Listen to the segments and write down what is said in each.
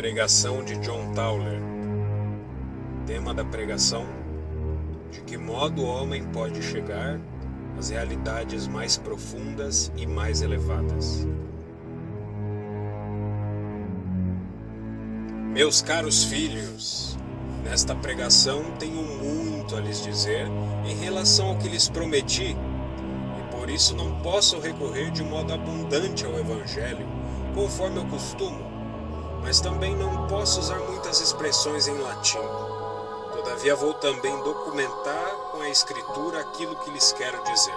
Pregação de John Tauler. Tema da pregação: de que modo o homem pode chegar às realidades mais profundas e mais elevadas. Meus caros filhos, nesta pregação tenho muito a lhes dizer em relação ao que lhes prometi, e por isso não posso recorrer de modo abundante ao Evangelho, conforme eu costumo, mas também não posso usar muitas expressões em latim. Todavia vou também documentar com a Escritura aquilo que lhes quero dizer.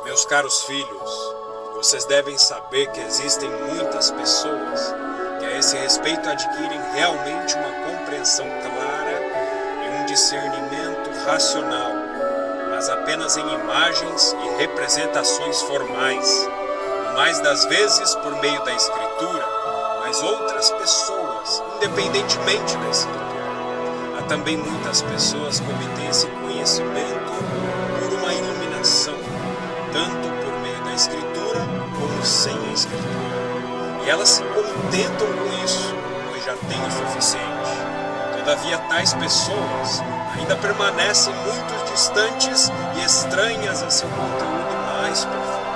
Meus caros filhos, vocês devem saber que existem muitas pessoas que a esse respeito adquirem realmente uma compreensão clara e um discernimento racional, mas apenas em imagens e representações formais, mais das vezes por meio da Escritura, mas outras pessoas, independentemente da Escritura. Há também muitas pessoas que obtêm esse conhecimento por uma iluminação, tanto por meio da Escritura como sem a Escritura. E elas se contentam com isso, pois já têm o suficiente. Todavia, tais pessoas ainda permanecem muito distantes e estranhas a seu conteúdo mais profundo.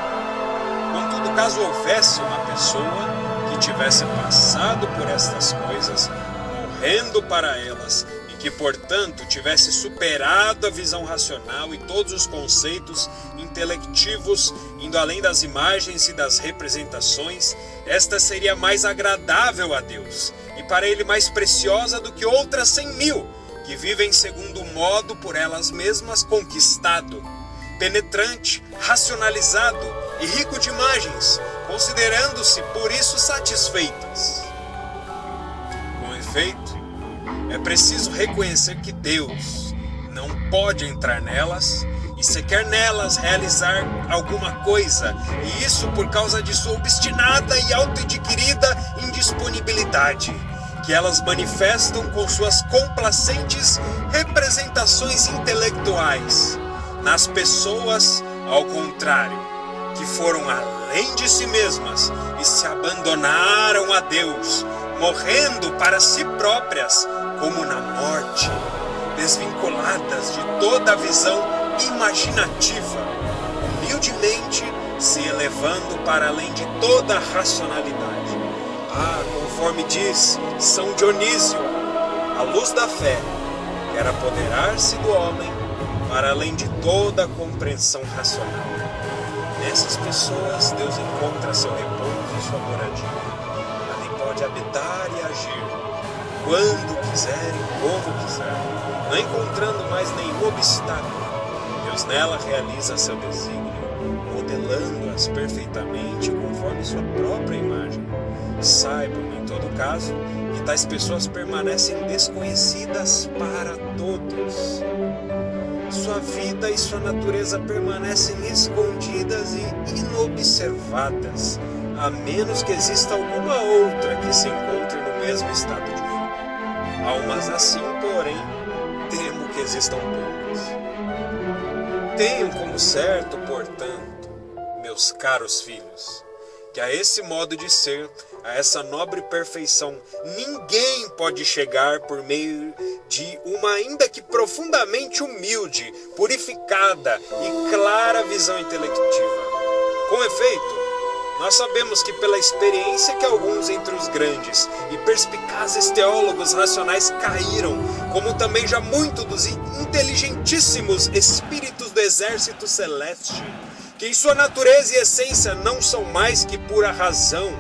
Contudo, caso houvesse uma pessoa que tivesse passado por estas coisas, morrendo para elas, e que, portanto, tivesse superado a visão racional e todos os conceitos intelectivos, indo além das imagens e das representações, esta seria mais agradável a Deus, e para Ele mais preciosa do que outras 100.000, que vivem segundo o modo por elas mesmas conquistado, penetrante, racionalizado e rico de imagens, considerando-se por isso satisfeitas. Com efeito, é preciso reconhecer que Deus não pode entrar nelas e sequer nelas realizar alguma coisa, e isso por causa de sua obstinada e auto-adquirida indisponibilidade, que elas manifestam com suas complacentes representações intelectuais. Nas pessoas, ao contrário, que foram além de si mesmas e se abandonaram a Deus, morrendo para si próprias, como na morte, desvinculadas de toda a visão imaginativa, humildemente se elevando para além de toda a racionalidade. Conforme diz São Dionísio, a luz da fé quer apoderar-se do homem para além de toda a compreensão racional. Nessas pessoas, Deus encontra seu repouso e sua moradia. Ali pode habitar e agir, quando quiser e como quiser, não encontrando mais nenhum obstáculo. Deus nela realiza seu desígnio, modelando-as perfeitamente conforme sua própria imagem. Saibam, em todo caso, que tais pessoas permanecem desconhecidas para todos. Sua vida e sua natureza permanecem escondidas e inobservadas, a menos que exista alguma outra que se encontre no mesmo estado de vida. Almas assim, porém, temo que existam poucas. Tenham como certo, portanto, meus caros filhos, que a esse modo de ser, a essa nobre perfeição, ninguém pode chegar por meio de uma ainda que profundamente humilde, purificada e clara visão intelectiva. Com efeito, nós sabemos que pela experiência que alguns entre os grandes e perspicazes teólogos racionais caíram, como também já muito dos inteligentíssimos espíritos do exército celeste, que em sua natureza e essência não são mais que pura razão,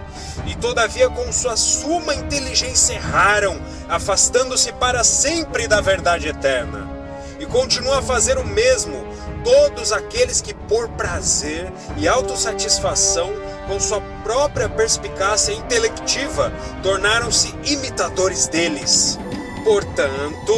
e todavia com sua suma inteligência erraram, afastando-se para sempre da verdade eterna. E continua a fazer o mesmo todos aqueles que por prazer e autossatisfação, com sua própria perspicácia intelectiva, tornaram-se imitadores deles. Portanto,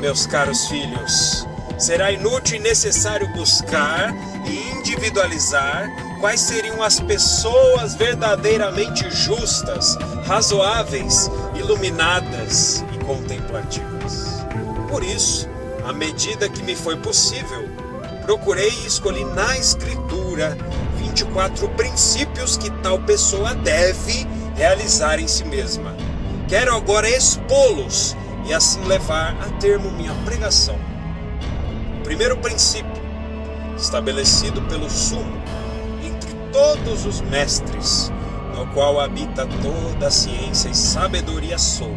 meus caros filhos, será inútil e necessário buscar e individualizar quais seriam as pessoas verdadeiramente justas, razoáveis, iluminadas e contemplativas. Por isso, à medida que me foi possível, procurei e escolhi na Escritura 24 princípios que tal pessoa deve realizar em si mesma. Quero agora expô-los e assim levar a termo minha pregação. O primeiro princípio, estabelecido pelo Sumo, entre todos os mestres, no qual habita toda a ciência e sabedoria sou.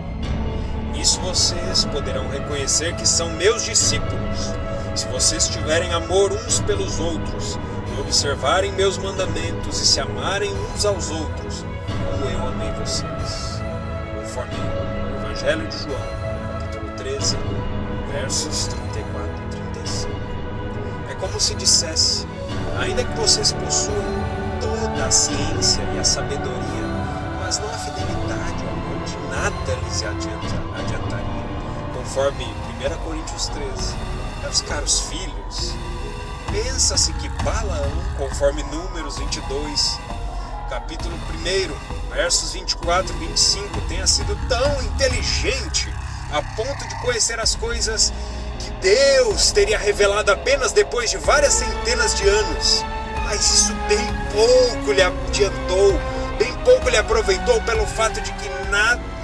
Nisso vocês poderão reconhecer que são meus discípulos, se vocês tiverem amor uns pelos outros, e observarem meus mandamentos e se amarem uns aos outros, como eu amei vocês. Conforme o Evangelho de João, capítulo 13, versos 34 e 35. É como se dissesse, ainda que vocês possuam toda a ciência e a sabedoria, mas não a fidelidade ao amor, de nada lhes adiantaria. Conforme 1 Coríntios 13. Meus caros filhos, pensa-se que Balaão, conforme Números 22, capítulo 1, versos 24 e 25, tenha sido tão inteligente a ponto de conhecer as coisas que Deus teria revelado apenas depois de várias centenas de anos. Mas isso bem pouco lhe adiantou, bem pouco lhe aproveitou pelo fato de que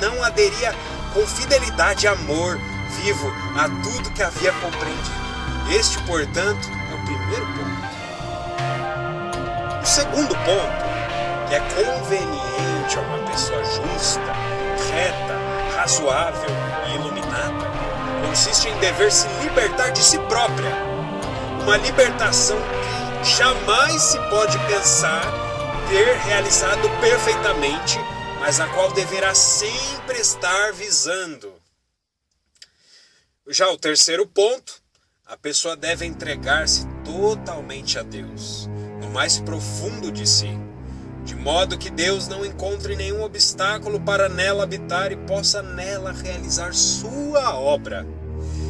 não aderia com fidelidade e amor vivo a tudo que havia compreendido. Este, portanto, é o primeiro ponto. O segundo ponto, que é conveniente a uma pessoa justa, reta, razoável e iluminada, consiste em dever se libertar de si própria. Uma libertação que jamais se pode pensar ter realizado perfeitamente, mas a qual deverá sempre estar visando. Já o terceiro ponto, a pessoa deve entregar-se totalmente a Deus, no mais profundo de si, de modo que Deus não encontre nenhum obstáculo para nela habitar e possa nela realizar sua obra.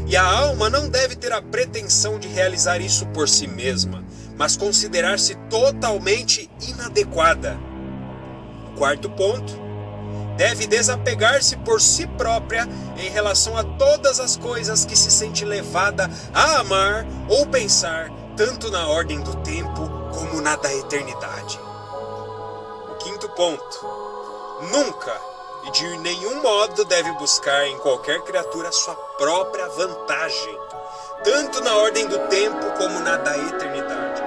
E a alma não deve ter a pretensão de realizar isso por si mesma, mas considerar-se totalmente inadequada. O quarto ponto, deve desapegar-se por si própria em relação a todas as coisas que se sente levada a amar ou pensar, tanto na ordem do tempo como na da eternidade. O quinto ponto, nunca e de nenhum modo deve buscar em qualquer criatura sua própria vantagem, tanto na ordem do tempo como na da eternidade.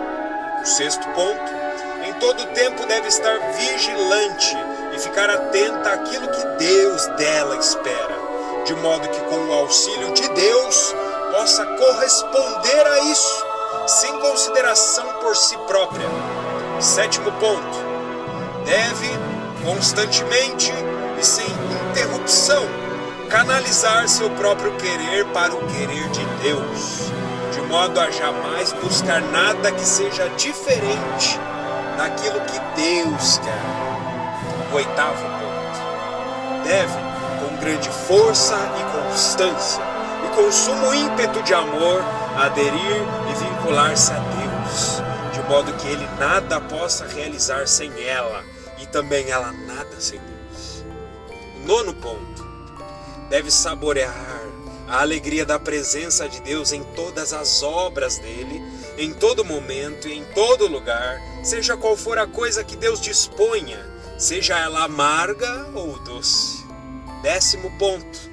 O sexto ponto, em todo tempo deve estar vigilante e ficar atenta àquilo que Deus dela espera, de modo que com o auxílio de Deus possa corresponder a isso, sem consideração por si própria. Sétimo ponto, deve constantemente e sem interrupção canalizar seu próprio querer para o querer de Deus, de modo a jamais buscar nada que seja diferente daquilo que Deus quer. O oitavo ponto, deve, com grande força e constância, e com sumo ímpeto de amor, aderir e vincular-se a Deus, de modo que ele nada possa realizar sem ela, e também ela nada sem Deus. O nono ponto, deve saborear a alegria da presença de Deus em todas as obras dele, em todo momento e em todo lugar, seja qual for a coisa que Deus disponha, seja ela amarga ou doce. Décimo ponto,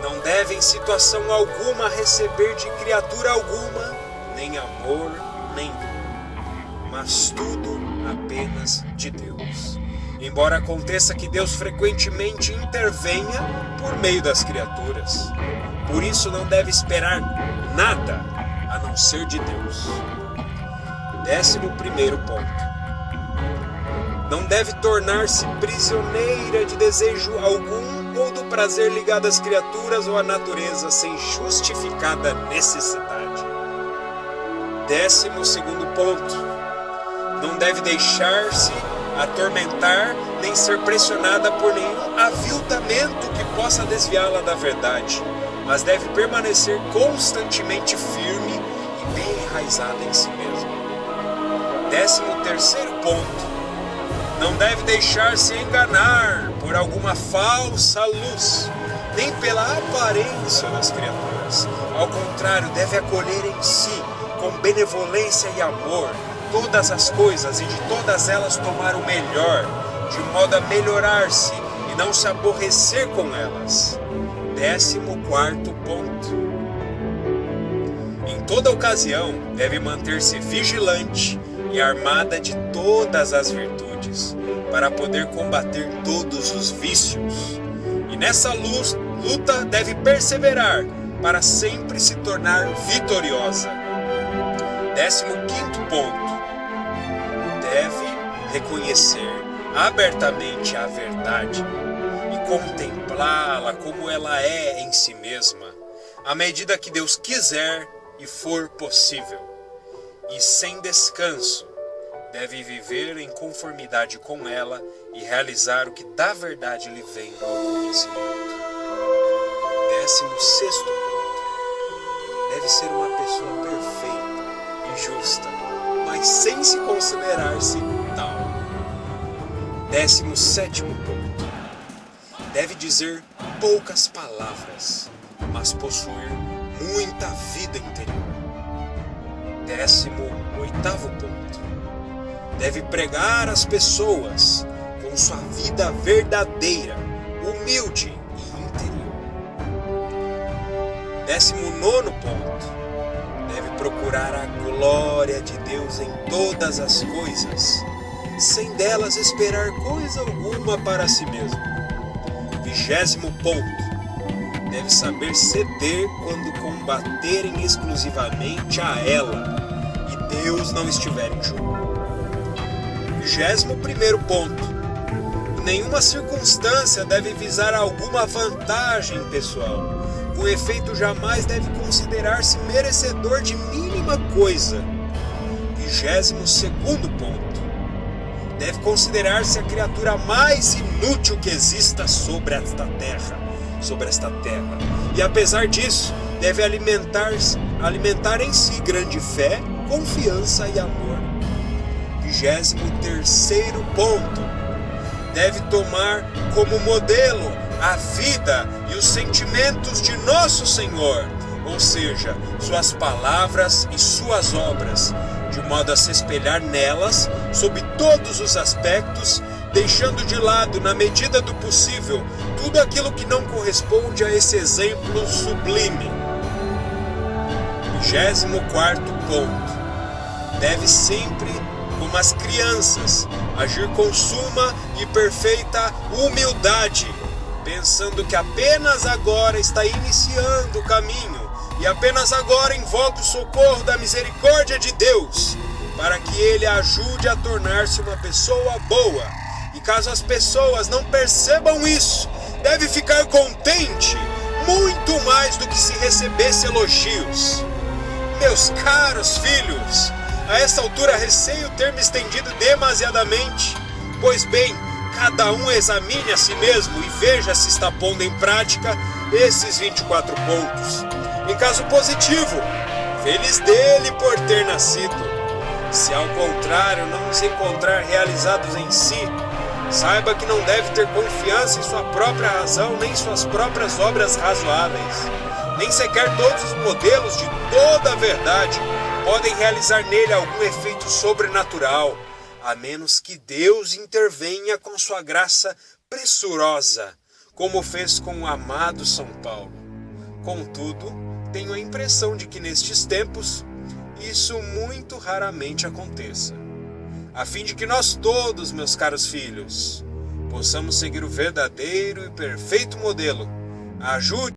não deve em situação alguma receber de criatura alguma, nem amor, nem dor, mas tudo apenas de Deus. Embora aconteça que Deus frequentemente intervenha por meio das criaturas, por isso não deve esperar nada a não ser de Deus. 11º ponto, não deve tornar-se prisioneira de desejo algum ou do prazer ligado às criaturas ou à natureza sem justificada necessidade. 12º ponto, não deve deixar-se atormentar nem ser pressionada por nenhum aviltamento que possa desviá-la da verdade, mas deve permanecer constantemente firme e bem enraizada em si mesma. 13º ponto, não deve deixar-se enganar por alguma falsa luz, nem pela aparência das criaturas. Ao contrário, deve acolher em si, com benevolência e amor, todas as coisas e de todas elas tomar o melhor, de modo a melhorar-se e não se aborrecer com elas. 14º ponto. Em toda ocasião, deve manter-se vigilante e armada de todas as virtudes, para poder combater todos os vícios. E nessa luta deve perseverar, para sempre se tornar vitoriosa. 15º ponto. Deve reconhecer abertamente a verdade e contemplá-la como ela é em si mesma, à medida que Deus quiser e for possível. E sem descanso, deve viver em conformidade com ela e realizar o que da verdade lhe vem ao conhecimento. 16º ponto. Deve ser uma pessoa perfeita e justa, mas sem se considerar-se tal. 17º ponto. Deve dizer poucas palavras, mas possuir muita vida interior. 18º ponto. Deve pregar às pessoas com sua vida verdadeira, humilde e interior. 19º ponto. Deve procurar a glória de Deus em todas as coisas, sem delas esperar coisa alguma para si mesmo. 20º ponto. Deve saber ceder quando combaterem exclusivamente a ela e Deus não estiver em jogo. 21º ponto. Em nenhuma circunstância deve visar alguma vantagem pessoal. Com efeito, jamais deve considerar-se merecedor de mínima coisa. 22º ponto. Deve considerar-se a criatura mais inútil que exista sobre esta terra. E apesar disso, deve alimentar em si grande fé, confiança e amor. 23º ponto. Deve tomar como modelo a vida e os sentimentos de nosso Senhor, ou seja, suas palavras e suas obras, de modo a se espelhar nelas sob todos os aspectos, deixando de lado, na medida do possível, tudo aquilo que não corresponde a esse exemplo sublime. 24º ponto. Deve sempre, como as crianças, agir com suma e perfeita humildade, pensando que apenas agora está iniciando o caminho e apenas agora invoca o socorro da misericórdia de Deus, para que Ele a ajude a tornar-se uma pessoa boa. E caso as pessoas não percebam isso, deve ficar contente, muito mais do que se recebesse elogios. Meus caros filhos, a essa altura receio ter me estendido demasiadamente. Pois bem, cada um examine a si mesmo e veja se está pondo em prática esses 24 pontos. Em caso positivo, feliz dele por ter nascido. Se ao contrário não os encontrar realizados em si, saiba que não deve ter confiança em sua própria razão, nem em suas próprias obras razoáveis. Nem sequer todos os modelos de toda a verdade podem realizar nele algum efeito sobrenatural, a menos que Deus intervenha com sua graça pressurosa, como fez com o amado São Paulo. Contudo, tenho a impressão de que nestes tempos isso muito raramente aconteça. A fim de que nós todos, meus caros filhos, possamos seguir o verdadeiro e perfeito modelo. Ajude